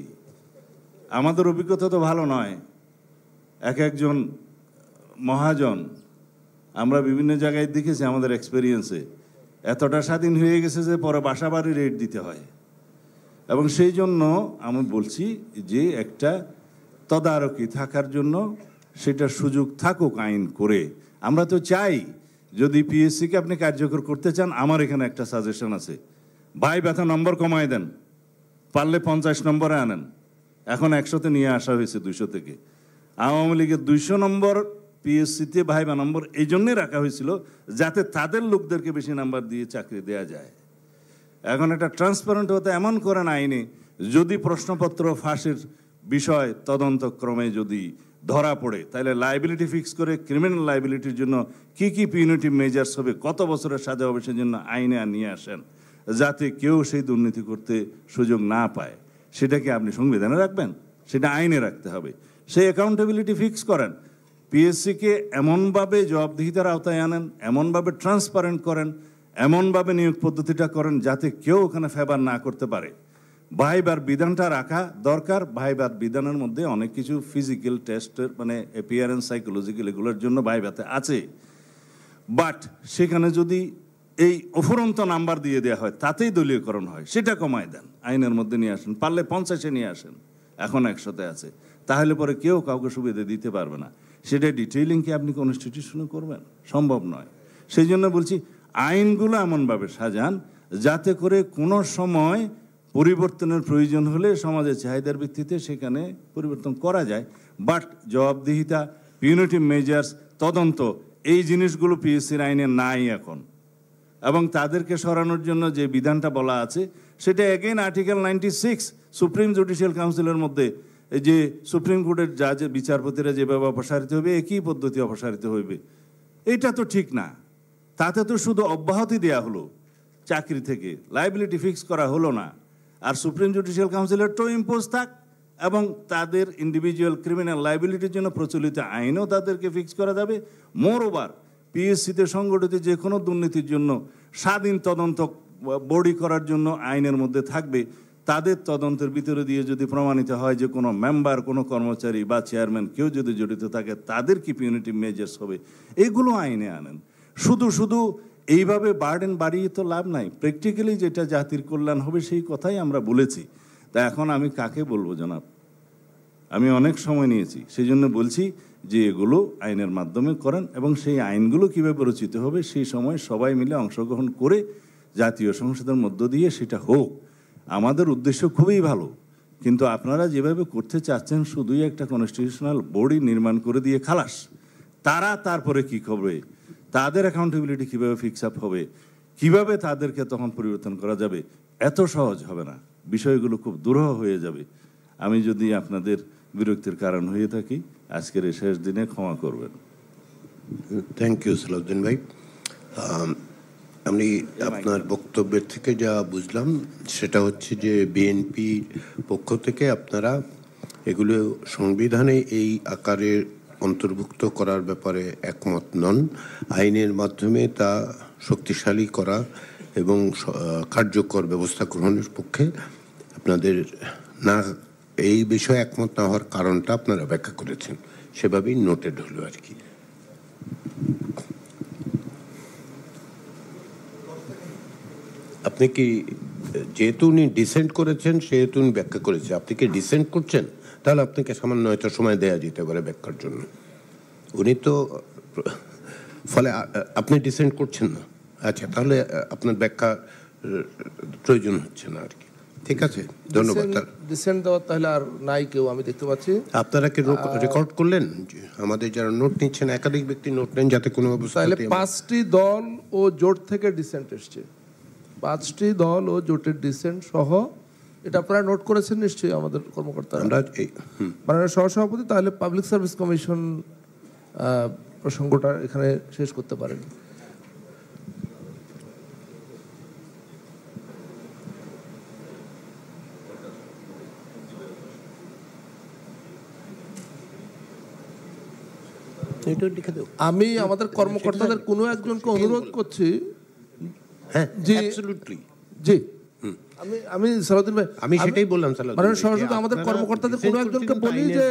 আমাদের অভিজ্ঞতা তো ভালো নয়, একজন মহাজন আমরা বিভিন্ন জায়গায় দেখেছি, আমাদের এক্সপেরিয়েন্সে এতটা স্বাধীন হয়ে গেছে যে পরে বাসা বাড়ি রেট দিতে হয়। এবং সেই জন্য আমি বলছি যে একটা তদারকি থাকার জন্য সেটা সুযোগ থাকুক আইন করে। আমরা তো চাই, যদি পিএসসিকে আপনি কার্যকর করতে চান, আমার এখানে একটা সাজেশন আছে, ভাই ব্যথা নম্বর কমায় দেন, পারলে 50 নম্বরে আনেন। এখন 100-তে নিয়ে আসা হয়েছে 200 থেকে। আওয়ামী লীগের 200 নম্বর পিএসসিতে ভাইবা নম্বর এই জন্যই রাখা হয়েছিল যাতে তাদের লোকদেরকে বেশি নাম্বার দিয়ে চাকরি দেওয়া যায়। এখন একটা ট্রান্সপারেন্ট হতে এমন করেন আইনে, যদি প্রশ্নপত্র ফাঁসের বিষয় তদন্তক্রমে যদি ধরা পড়ে, তাহলে লাইবিলিটি ফিক্স করে ক্রিমিনাল লাইবিলিটির জন্য কি কি পিউনিটিভ মেজার্স হবে, কত বছরের সাজা হবে, সেজন্য আইনে নিয়ে আসেন, যাতে কেউ সেই দুর্নীতি করতে সুযোগ না পায়। সেটাকে আপনি সংবিধানে রাখবেন, সেটা আইনে রাখতে হবে। সেই অ্যাকাউন্টেবিলিটি ফিক্স করেন, পিএসসিকে এমনভাবে জবাবদিহিতার আওতায় আনেন, এমনভাবে ট্রান্সপারেন্ট করেন, এমনভাবে নিয়োগ পদ্ধতিটা করেন যাতে কেউ ওখানে ফেভার না করতে পারে। ভাইবার বিধানটা রাখা দরকার। ভাইবার বিধানের মধ্যে অনেক কিছু ফিজিক্যাল টেস্টের, মানে অ্যাপিয়ারেন্স, সাইকোলজিক্যাল, এগুলোর জন্য ভাইভাতে আছে। বাট সেখানে যদি এই অফুরন্ত নাম্বার দিয়ে দেওয়া হয়, তাতেই দলীয়করণ হয়, সেটা কমায় দেন, আইনের মধ্যে নিয়ে আসেন, পারলে 50-এ নিয়ে আসেন, এখন 100-তে আছে, তাহলে পরে কেউ কাউকে সুবিধা দিতে পারবে না। সেটা ডিটেইলিং কি আপনি কনস্টিটিউশনে করবেন? সম্ভব নয়। সেই জন্য বলছি আইনগুলো এমনভাবে সাজান যাতে করে কোনো সময় পরিবর্তনের প্রয়োজন হলে সমাজের চাহিদার ভিত্তিতে সেখানে পরিবর্তন করা যায়। বাট জবাবদিহিতা, পিউনিটিভ মেজার্স, তদন্ত, এই জিনিসগুলো পিএসসির আইনে নাই এখন। এবং তাদেরকে সরানোর জন্য যে বিধানটা বলা আছে সেটা এগেইন আর্টিকেল 96 সুপ্রিম জুডিশিয়াল কাউন্সিলের মধ্যে, যে সুপ্রিম কোর্টের জাজ বিচারপতিরা যেভাবে অপসারিত হবে একই পদ্ধতি অপসারিত হইবে, এটা তো ঠিক না। তাতে তো শুধু অব্যাহতি দেওয়া হলো, চাকরি থেকে লাইবিলিটি ফিক্স করা হলো না। আর সুপ্রিম জুডিশিয়াল কাউন্সিলের টো ইম্পোজ থাক এবং তাদের ইন্ডিভিজুয়াল ক্রিমিনাল লাইবিলিটির জন্য প্রচলিত আইনও তাদেরকে ফিক্স করা যাবে। মোর ওভার পিএসসিতে সংগঠিত যে কোনো দুর্নীতির জন্য স্বাধীন তদন্ত বডি করার জন্য আইনের মধ্যে থাকবে। তাদের তদন্তের ভিতরে দিয়ে যদি প্রমাণিত হয় যে কোনো মেম্বার, কোনো কর্মচারী বা চেয়ারম্যান কেউ যদি জড়িত থাকে, তাদের কি পিউনিটিভ মেজার্স হবে, এগুলো আইনে আনেন। শুধু এইভাবে বার্ডেন বাড়িয়ে তো লাভ নাই। প্র্যাকটিক্যালি যেটা জাতির কল্যাণ হবে সেই কথাই আমরা বলেছি। তা এখন আমি কাকে বলবো জনাব? আমি অনেক সময় নিয়েছি, সেই জন্য বলছি যে এগুলো আইনের মাধ্যমে করেন এবং সেই আইনগুলো কীভাবে রচিত হবে সেই সময় সবাই মিলে অংশগ্রহণ করে জাতীয় সংসদের মধ্য দিয়ে সেটা হোক। আমাদের উদ্দেশ্য খুবই ভালো, কিন্তু আপনারা যেভাবে করতে চাচ্ছেন শুধুই একটা কনস্টিটিউশনাল বডি নির্মাণ করে দিয়ে খালাস, তারপরে কি করবে, তাদের অ্যাকাউন্টেবিলিটি কীভাবে ফিক্স আপ হবে, কিভাবে তাদেরকে তখন পরিবর্তন করা যাবে, এত সহজ হবে না। বিষয়গুলো খুব দুরূহ হয়ে যাবে। আমি যদি আপনাদের বিরক্তির কারণ হয়ে থাকি আজকের এই শেষ দিনে ক্ষমা করবেন। থ্যাংক ইউ সালাউদ্দিন ভাই। আমি আপনার বক্তব্যের থেকে যা বুঝলাম সেটা হচ্ছে যে বিএনপির পক্ষ থেকে আপনারা এগুলো সংবিধানে এই আকারে অন্তর্ভুক্ত করার ব্যাপারে একমত নন। আইনের মাধ্যমে তা শক্তিশালী করা এবং কার্যকর ব্যবস্থা গ্রহণের পক্ষে আপনাদের না, এই বিষয়ে একমত না হওয়ার কারণটা আপনারা ব্যাখ্যা করেছেন, সেভাবেই নোটেড হলো আর কি। আপনি কি, যেহেতু উনি ডিসেন্ট করেছেন সেহেতু উনি ব্যাখ্যা করেছে, আপনি কি ডিসেন্ট করছেন? তাহলে আপনাকে সামান্য হয়তো সময় দেওয়া যেতে পারে ব্যাখ্যার জন্য। উনি তো, ফলে আপনি ডিসেন্ট করছেন না। আচ্ছা, তাহলে আপনার ব্যাখ্যা প্রয়োজন হচ্ছে না আর কি। ঠিক আছে, ধন্যবাদ। ডিসেন্ট দেওয়ার তাহলে আর নাই কেউ, আমি দেখতে পাচ্ছি। আপনারা কি রেকর্ড করলেন? আমাদের যারা নোট নিচ্ছেন একাধিক ব্যক্তি নোট নেন, যাতে কোনো অবস্থায়। তাহলে 5টি দল ও জোট থেকে ডিসেন্ট এসছে, 5টি দল ও জোটের ডিসেন্ট সহ, এটা আপনারা নোট করেছেন নিশ্চয়ই আমাদের কর্মকর্তা, মাননীয় সহসভাপতি। তাহলে পাবলিক সার্ভিস কমিশন প্রসঙ্গটা এখানে শেষ করতে পারেন। আমি আমাদের কর্মকর্তাদের কোনো একজনকে অনুরোধ করছি। হ্যাঁ, জি, জি, আমি সালাউদ্দিন ভাই, আমি সেটাই বললাম মাননীয় সহসভাপতি, আমাদের কর্মকর্তাদের কোনো একজনকে বলি যে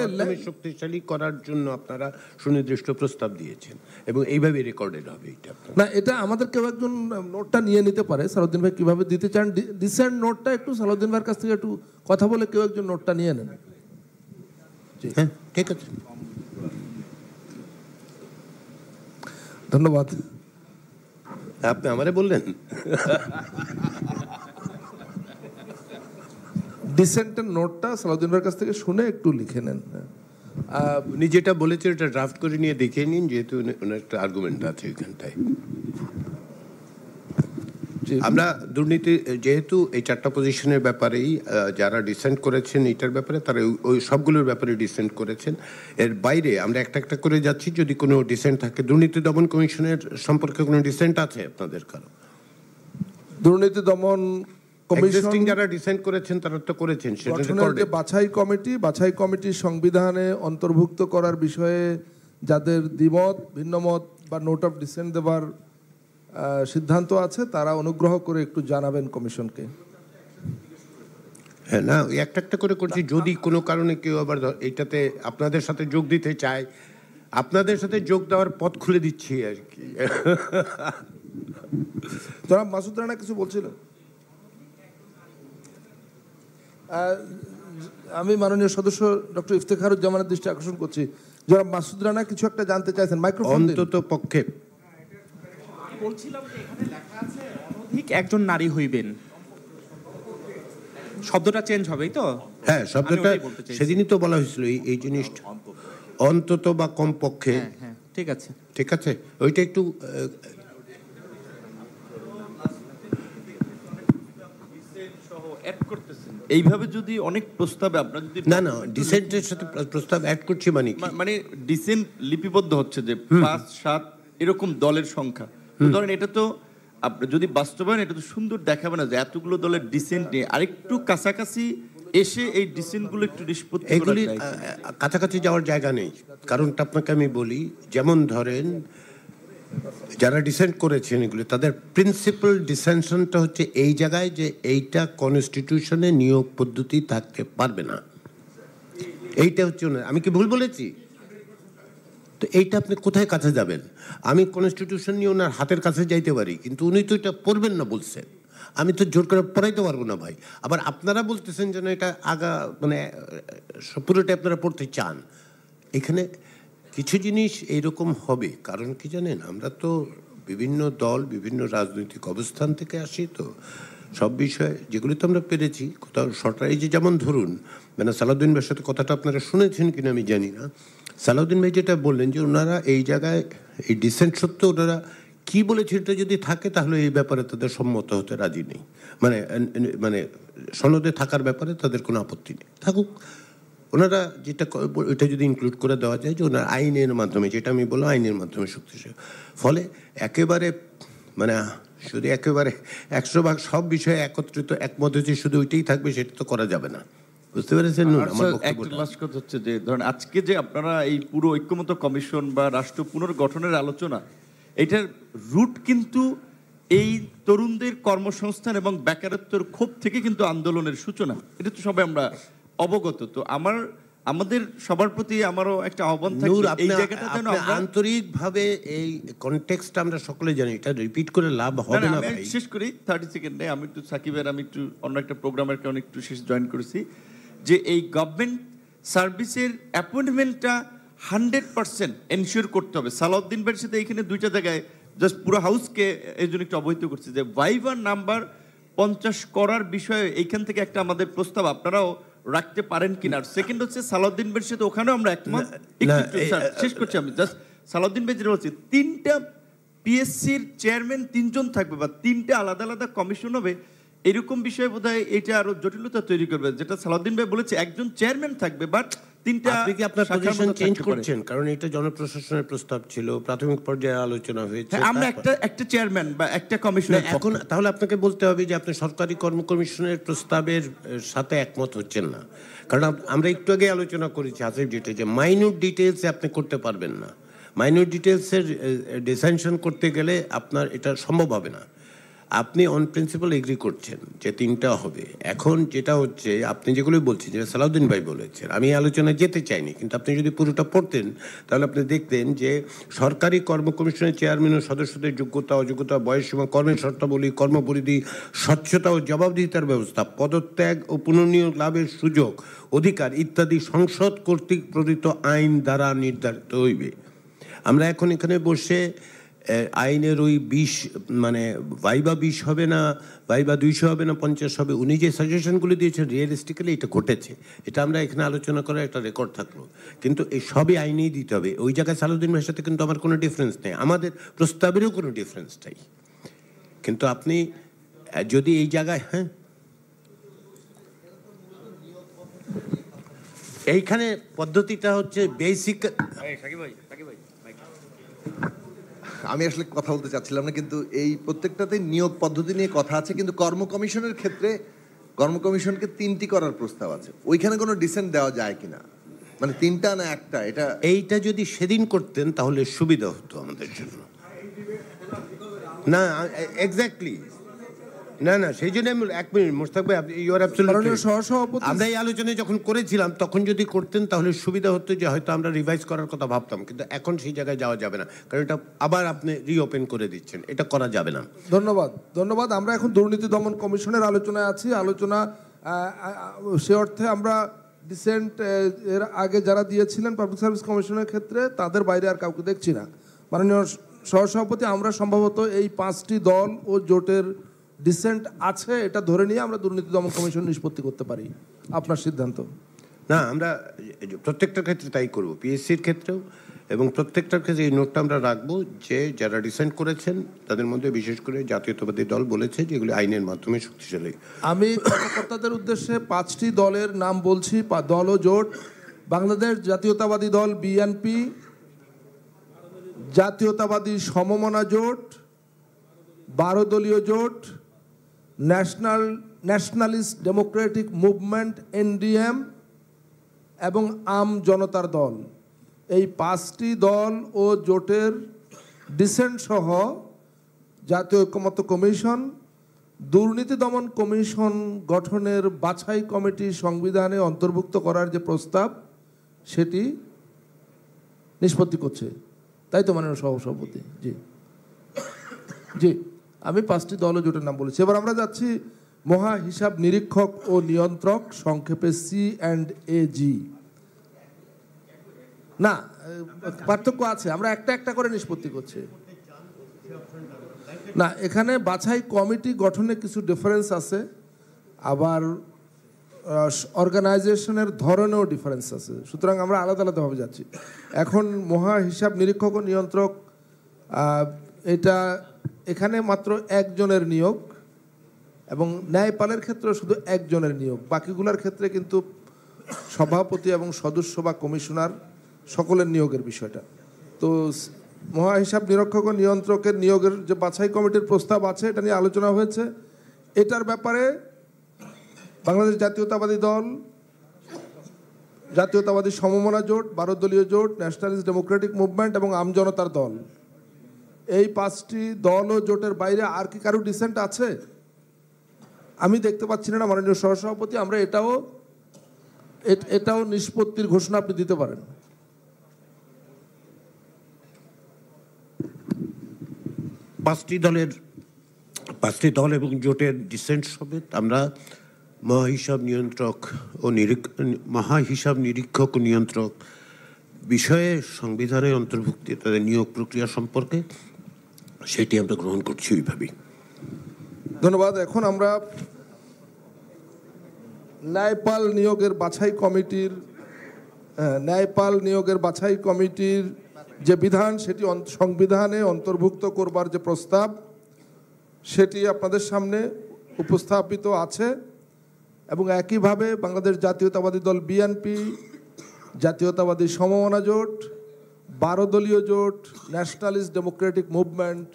শক্তিশালী করার জন্য আপনারা সুনির্দিষ্ট প্রস্তাব দিয়েছেন এবং এইভাবে রেকর্ডেড হবে। এটা না, এটা আমাদের কেউ একজন নোটটা নিয়ে নিতে পারে। সালাউদ্দিন ভাই কিভাবে দিতে চান ডিসেন্ট নোটটা, একটু সালাউদ্দিন ভাইয়ের কাছ থেকে একটু কথা বলে কেউ একজন নোটটা নিয়ে নেন। হ্যাঁ, ঠিক আছে, ধন্যবাদ। আপনি আমারে বললেন ডিসেন্টের নোটটা সালাউদ্দিন ভাইয়ের কাছ থেকে শুনে একটু লিখে নেন। উনি যেটা বলেছেন এটা ড্রাফট করে নিয়ে দেখে নিন, যেহেতু ওনার একটা আর্গুমেন্ট আছে ওইখানটায়। আমরা দুর্নীতি, যেহেতু এই 4টা পজিশনের ব্যাপারেই যারা ডিসেন্ট করেছেন এটার ব্যাপারে, তারা ওই সবগুলোর ব্যাপারে ডিসেন্ট করেছেন। এর বাইরে আমরা একটা একটা করে যাচ্ছি। যদি কোনো ডিসেন্ট থাকে, দুর্নীতি দমন কমিশনের সম্পর্কে কোনো ডিসেন্ট আছে আপনাদের কারো? দুর্নীতি দমন কমিশন যারা ডিসেন্ট করেছেন তারা তো করেছেন, সেটা বাছাই কমিটি সংবিধানে অন্তর্ভুক্ত করার বিষয়ে যাদের দ্বিমত, ভিন্নমত বা নোট অফ ডিসেন্ট দেবার সিদ্ধান্ত আছে, তারা অনুগ্রহ করে একটু জানাবেন কমিশনকে। হ্যাঁ, না, একটা একটা করে করছি। যদি কোনো কারণে কেউ আবার এইটাতে আপনাদের সাথে যোগ দিতে চায়, আপনাদের সাথে যোগ দেওয়ার পথ খুলে দিচ্ছি আর কি। জনাব মাসুদ রানা কিছু বলছিলেন? আমি মাননীয় সদস্য ডক্টর ইফতেখারুজ্জামানের দৃষ্টি আকর্ষণ করছি। জনাব মাসুদ রানা কিছু একটা জানতে চাইছেন, মাইক্রোফোন অন্তত পক্ষে। বলছিলাম যে এখানে লেখা আছে অনধিক একজন নারী হইবেন, শব্দটা চেঞ্জ হবেই তো? হ্যাঁ, শব্দটা সেদিনই তো বলা হয়েছিল এই জিনিসটা অন্তত বা কমপক্ষে। হ্যাঁ, ঠিক আছে, ঠিক আছে, ওইটা একটু এইভাবে যদি অনেক প্রস্তাবে আপনারা যদি না ডিসেন্টের সাথে প্রস্তাব অ্যাড করছি মানে ডিসেন্ট লিপিবদ্ধ হচ্ছে যে 5-7 এরকম দলের সংখ্যা, ধরেন এটা তো আপনি যদি বাস্তবায়ন, এটা তো সুন্দর দেখাবে না যে এতগুলো দলের ডিসেন্ট নিয়ে আরেকটু কাছাকাছি এসে এই ডিসেন্ট গুলো একটু নিষ্পত্তি করা এগুলি যায়। কাছাকাছি যাওয়ার জায়গা নেই, কারণটা আপনাকে আমি বলি। যেমন ধরেন যারা ডিসেন্ট করেছেন এগুলি, তাদের প্রিন্সিপাল ডিসেনশনটা হচ্ছে এই জায়গায় যে এইটা কনস্টিটিউশনে নিয়োগ পদ্ধতি থাকতে পারবে না, এইটা হচ্ছে। আমি কি ভুল বলেছি? তো এইটা আপনি কোথায় কাছে যাবেন? আমি কনস্টিটিউশন নিয়ে ওনার হাতের কাছে যাইতে পারি, কিন্তু উনি তো এটা পড়বেন না বলছেন, আমি তো জোর করে পড়াইতে পারবো না ভাই। আবার আপনারা বলতেছেন যেন এটা মানে পুরোটা আপনারা পড়তে চান। এখানে কিছু জিনিস এইরকম হবে, কারণ কি জানেন, আমরা তো বিভিন্ন দল বিভিন্ন রাজনৈতিক অবস্থান থেকে আসি, তো সব বিষয়ে যেগুলি তো আমরা পেরেছি কোথাও সরকার। এই যে যেমন ধরুন মানে সালাউদ্দিন ভাইয়ের সাথে কথাটা আপনারা শুনেছেন কিনা আমি জানি না, সালাউদ্দিন ভাই যেটা বললেন যে ওনারা এই জায়গায় এই ডিসেন্ট সত্ত্বেও ওনারা কি বলেছে এটা যদি থাকে তাহলে এই ব্যাপারে তাদের সম্মত হতে রাজি নেই, মানে সনদে থাকার ব্যাপারে তাদের কোনো আপত্তি নেই, থাকুক। ওনারা যেটা ওইটা যদি ইনক্লুড করে দেওয়া যায় যে ওনার আইনের মাধ্যমে, যেটা আমি বললাম আইনের মাধ্যমে শক্তিশালী, ফলে একেবারে মানে শুধু একেবারে 100% সব বিষয়ে একত্রিত একমত হচ্ছে শুধু ওইটাই থাকবে, সেটা তো করা যাবে না, বুঝতে পেরেছেন? একটা লাস্ট কথা হচ্ছে যে ধরেন আজকে যে আপনারা এই পুরো ঐক্যমত্য কমিশন বা রাষ্ট্র পুনর্গঠনের আলোচনা, এটার রুট কিন্তু এই তরুণদের কর্মসংস্থান এবং বেকারত্বের ক্ষোভ থেকে কিন্তু আন্দোলনের সূচনা, এটা তো সবাই আমরা অবগত। তো আমাদের সবার প্রতি আমারও একটা আহ্বান থাকবে এই জায়গাটা যেন আমরা আন্তরিকভাবে এই কনটেক্সটটা আমরা সকলে জানি, এটা রিপিট করে লাভ হবে না ভাই। শেষ করি 30 সেকেন্ডে। আমি একটু সাকিবের আমি একটু অন্য একটা প্রোগ্রামের কারণে একটু শেষ জয়েন করেছি, যে এই গভর্নমেন্ট সার্ভিসের অ্যাপয়েন্টমেন্টটা 100% এনশিওর করতে হবে। সালাউদ্দিন ভাইয়ের সাথে এইখানে দুইটা জায়গায় জাস্ট পুরো হাউসকে এই জন্য একটু অবহিত করছে যে ভাইভার নাম্বার 50 করার বিষয়ে এইখান থেকে একটা আমাদের প্রস্তাব আপনারাও রাখতে পারেন কিনা। আর সেকেন্ড হচ্ছে সালাউদ্দিন ভাইয়ের সাথে ওখানেও আমরা একমত। শেষ করছি আমি, জাস্ট সালাউদ্দিন ভাই যেটা বলছে 3টা পিএসসির চেয়ারম্যান 3 জন থাকবে বা 3টা আলাদা আলাদা কমিশন হবে, এরকম বিষয়ে বোধহয় এটা আরো জটিলতা তৈরি করবে। যেটা সালাউদ্দিন ভাই বলেছে একজন চেয়ারম্যান থাকবে, বাট 3টা। আপনি কি আপনার পজিশন চেঞ্জ করছেন? কারণ এটা জনপ্রশাসনের প্রস্তাব ছিল, প্রাথমিক পর্যায়ে আলোচনা হয়েছে, আমরা একটা চেয়ারম্যান বা একটা কমিশন। এখন তাহলে আপনাকে বলতে হবে যে আপনি সরকারি কর্ম কমিশনের প্রস্তাবের সাথে একমত হচ্ছেন না, কারণ আমরা একটু আগে আলোচনা করেছি আসিফ যেটা, যে মাইনিউট ডিটেলসে আপনি করতে পারবেন না। মাইনিউট ডিটেলসের ডিসেনশন করতে গেলে আপনার এটা সম্ভব হবে না। আপনি অন প্রিন্সিপাল এগ্রি করছেন যে 3টা হবে। এখন যেটা হচ্ছে আপনি যেগুলো বলছেন, যেটা সালাউদ্দিন ভাই বলেছেন, আমি এই আলোচনায় যেতে চাইনি, কিন্তু আপনি যদি পুরোটা পড়তেন তাহলে আপনি দেখতেন যে সরকারি কর্ম কমিশনের চেয়ারম্যান ও সদস্যদের যোগ্যতা অযোগ্যতা, বয়সসীমা, কর্মের শর্তাবলী, কর্মপরিধি, স্বচ্ছতা ও জবাবদিহিতার ব্যবস্থা, পদত্যাগ ও পুনর্নিয়োগ লাভের সুযোগ অধিকার ইত্যাদি সংসদ কর্তৃক প্রণীত আইন দ্বারা নির্ধারিত হইবে। আমরা এখন এখানে বসে আইনের ওই 20 মানে ভাইবা 20 হবে না, ভাইবা 200 হবে না, 50 হবে, উনি যে সাজেশনগুলো দিয়েছেন রিয়েলিস্টিক্যালি এটা ঘটেছে, এটা আমরা এখানে আলোচনা করার একটা রেকর্ড থাকলো। কিন্তু এই সবই আইনেই দিতে হবে। ওই জায়গায় সালাউদ্দিন ভাইয়ের সাথে কিন্তু আমার কোনো ডিফারেন্স নেই, আমাদের প্রস্তাবেরও কোনো ডিফারেন্স নেই। কিন্তু আপনি যদি এই জায়গায় এইখানে পদ্ধতিটা হচ্ছে বেসিক। আমি আসলে কথা বলতে চাচ্ছিলাম না, কিন্তু এই প্রত্যেকটাতে নিয়োগ পদ্ধতি নিয়ে কথা আছে, কিন্তু কর্ম কমিশনের ক্ষেত্রে কর্ম কমিশনকে 3টি করার প্রস্তাব আছে, ওইখানে কোনো ডিসেন্ট দেওয়া যায় কিনা, মানে 3টা না একটা? এইটা যদি সেদিন করতেন তাহলে সুবিধা হতো আমাদের জন্য। না এক্স্যাক্টলি, না সেই জন্য আমি 1 মিনিট মোস্তাক ভাই, ইউ আর অ্যাবসলিউটলি, আমরা এই আলোচনায় যখন করেছিলাম তখন যদি করতেন তাহলে সুবিধা হতো, যে হয়তো আমরা রিভাইজ করার কথা ভাবতাম, কিন্তু এখন সেই জায়গায় যাওয়া যাবে না, কারণ এটা আবার আপনি রিওপেন করে দিচ্ছেন, এটা করা যাবে না। ধন্যবাদ। আমরা এখন দুর্নীতি দমন কমিশনের আলোচনায় আছি। আলোচনা সে অর্থে আমরা ডিসেন্ট এর আগে যারা দিয়েছিলেন পাবলিক সার্ভিস কমিশনের ক্ষেত্রে তাদের বাইরে আর কাউকে দেখছি না। মাননীয় সহসভাপতি, আমরা সম্ভবত এই 5টি দল ও জোটের ডিসেন্ট আছে এটা ধরে নিয়ে আমরা দুর্নীতি দমন কমিশন নিষ্পত্তি করতে পারি। আপনার সিদ্ধান্ত। না, আমরা প্রত্যেকটার ক্ষেত্রে তাই করব, পিএসসির ক্ষেত্রেও, এবং প্রত্যেকটার ক্ষেত্রে এই নোটটা আমরা রাখবো যে যারা ডিসেন্ট করেছেন তাদের মধ্যে বিশেষ করে জাতীয়তাবাদী দল বলেছে যে এগুলি আইনের মাধ্যমে শক্তিশালী। আমি কর্মকর্তাদের উদ্দেশ্যে 5টি দলের নাম বলছি, দল ও জোট: বাংলাদেশ জাতীয়তাবাদী দল বিএনপি, জাতীয়তাবাদী সমমনা জোট, 12 দলীয় জোট, ন্যাশনালিস্ট ডেমোক্রেটিক মুভমেন্ট এনডিএম এবং আম জনতার দল। এই 5টি দল ও জোটের ডিসেন্ট সহ জাতীয় ঐকমত্য কমিশন দুর্নীতি দমন কমিশন গঠনের বাছাই কমিটি সংবিধানে অন্তর্ভুক্ত করার যে প্রস্তাব সেটি নিষ্পত্তি করছে, তাই তো মাননীয় সভাপতি? জি জি, আমি 5টি দল ও জোটের নাম বলেছি। এবার আমরা যাচ্ছি মহা হিসাব নিরীক্ষক ও নিয়ন্ত্রক, সংক্ষেপে C&AG। না, পার্থক্য আছে, আমরা একটা একটা করে নিষ্পত্তি করছি। না, এখানে বাছাই কমিটি গঠনে কিছু ডিফারেন্স আছে, আবার অর্গানাইজেশনের ধরনেও ডিফারেন্স আছে, সুতরাং আমরা আলাদা আলাদাভাবে যাচ্ছি। এখন মহা হিসাব নিরীক্ষক ও নিয়ন্ত্রক, এটা এখানে মাত্র একজনের নিয়োগ, এবং ন্যায়পালের ক্ষেত্রে শুধু একজনের নিয়োগ, বাকিগুলোর ক্ষেত্রে কিন্তু সভাপতি এবং সদস্য বা কমিশনার সকলের নিয়োগের বিষয়টা। তো মহা হিসাব নিরীক্ষক ও নিয়ন্ত্রকের নিয়োগের যে বাছাই কমিটির প্রস্তাব আছে এটা নিয়ে আলোচনা হয়েছে। এটার ব্যাপারে বাংলাদেশ জাতীয়তাবাদী দল, জাতীয়তাবাদী সমমনা জোট, 12 দলীয় জোট, ন্যাশনালিস্ট ডেমোক্রেটিক মুভমেন্ট এবং আম জনতার দল, এই 5টি দল ও জোটের বাইরে আর কি কারো ডিসেন্ট আছে? আমি দেখতে পাচ্ছি না মাননীয় সহসভাপতি। আমরা এটাও নিষ্পত্তির ঘোষণা আপনি দিতে পারেন। পাঁচটি দল এবং জোটের ডিসেন্ট সমেত আমরা মহাহিসাব নিরীক্ষক ও নিয়ন্ত্রক বিষয়ে সংবিধানে অন্তর্ভুক্তি তাদের নিয়োগ প্রক্রিয়া সম্পর্কে সেটি আমরা গ্রহণ করছি ওইভাবেই। ধন্যবাদ। এখন আমরা ন্যায়পাল নিয়োগের বাছাই কমিটির যে বিধান সেটি সংবিধানে অন্তর্ভুক্ত করবার যে প্রস্তাব সেটি আপনাদের সামনে উপস্থাপিত আছে, এবং একইভাবে বাংলাদেশ জাতীয়তাবাদী দল বিএনপি, জাতীয়তাবাদী সমমনা জোট, 12 দলীয় জোট, ন্যাশনালিস্ট ডেমোক্রেটিক মুভমেন্ট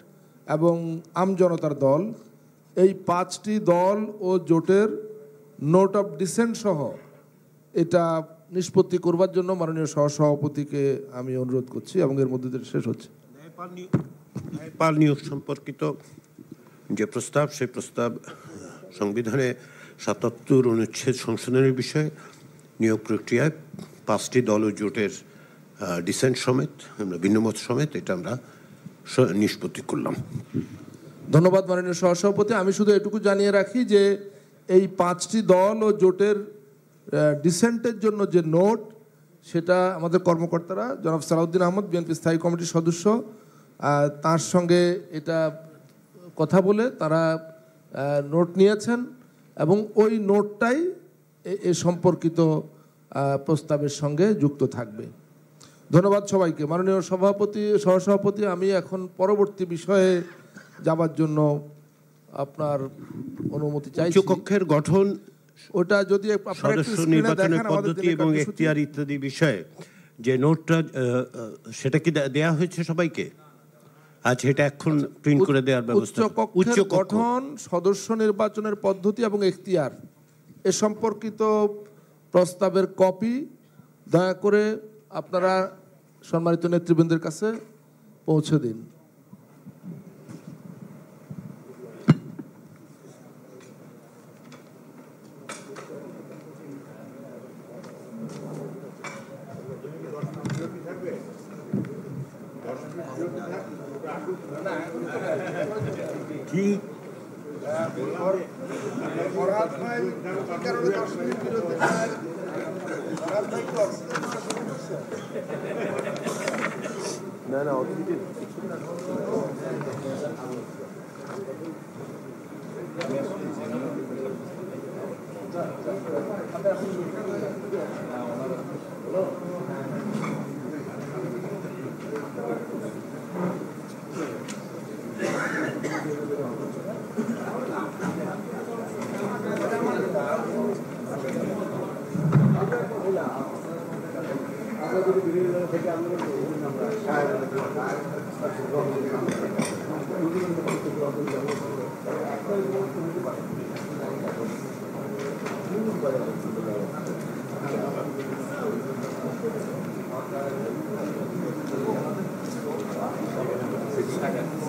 এবং আম জনতার দল, এই 5টি দল ও জোটের নোট অফ ডিসেন্ট সহ এটা নিষ্পত্তি করবার জন্য মাননীয় সহসভাপতিকে আমি অনুরোধ করছি, এবং এর মধ্যে শেষ হচ্ছে। ন্যায়পাল নিয়োগ সম্পর্কিত যে প্রস্তাব, সেই প্রস্তাব সংবিধানে 77 অনুচ্ছেদ সংশোধনের বিষয়ে নিয়োগ প্রক্রিয়ায় 5টি দল ও জোটের ডিসেন্ট সমেত, আমরা ভিন্নমত সমেত এটা আমরা নিষ্পত্তি করলাম। ধন্যবাদ মাননীয় সহসভাপতি। আমি শুধু এটুকু জানিয়ে রাখি যে এই 5টি দল ও জোটের ডিসেন্টের জন্য যে নোট, সেটা আমাদের কর্মকর্তারা জনাব সালাউদ্দিন আহমদ, বিএনপি স্থায়ী কমিটির সদস্য, তার সঙ্গে এটা কথা বলে তারা নোট নিয়েছেন, এবং ওই নোটটাই এ সম্পর্কিত প্রস্তাবের সঙ্গে যুক্ত থাকবে। ধন্যবাদ সবাইকে। মাননীয় সহসভাপতি, আমি এখন পরবর্তী বিষয়ে যাবার জন্য আপনার অনুমতি চাইছি। উচ্চকক্ষের গঠন, ওটা যদি সদস্য নির্বাচনের পদ্ধতি এবং এখতিয়ার ইত্যাদি বিষয়ে যে নোটটা, সেটা কি দেয়া হয়েছে সবাইকে? আচ্ছা, এটা এখন প্রিন্ট করে দেওয়ার ব্যবস্থা। উচ্চকক্ষের গঠন, সদস্য নির্বাচনের পদ্ধতি এবং এখতিয়ার এ সম্পর্কিত প্রস্তাবের কপি দয়া করে আপনারা সম্মানিত নেতৃবৃন্দের কাছে পৌঁছে দিন। কি না Second.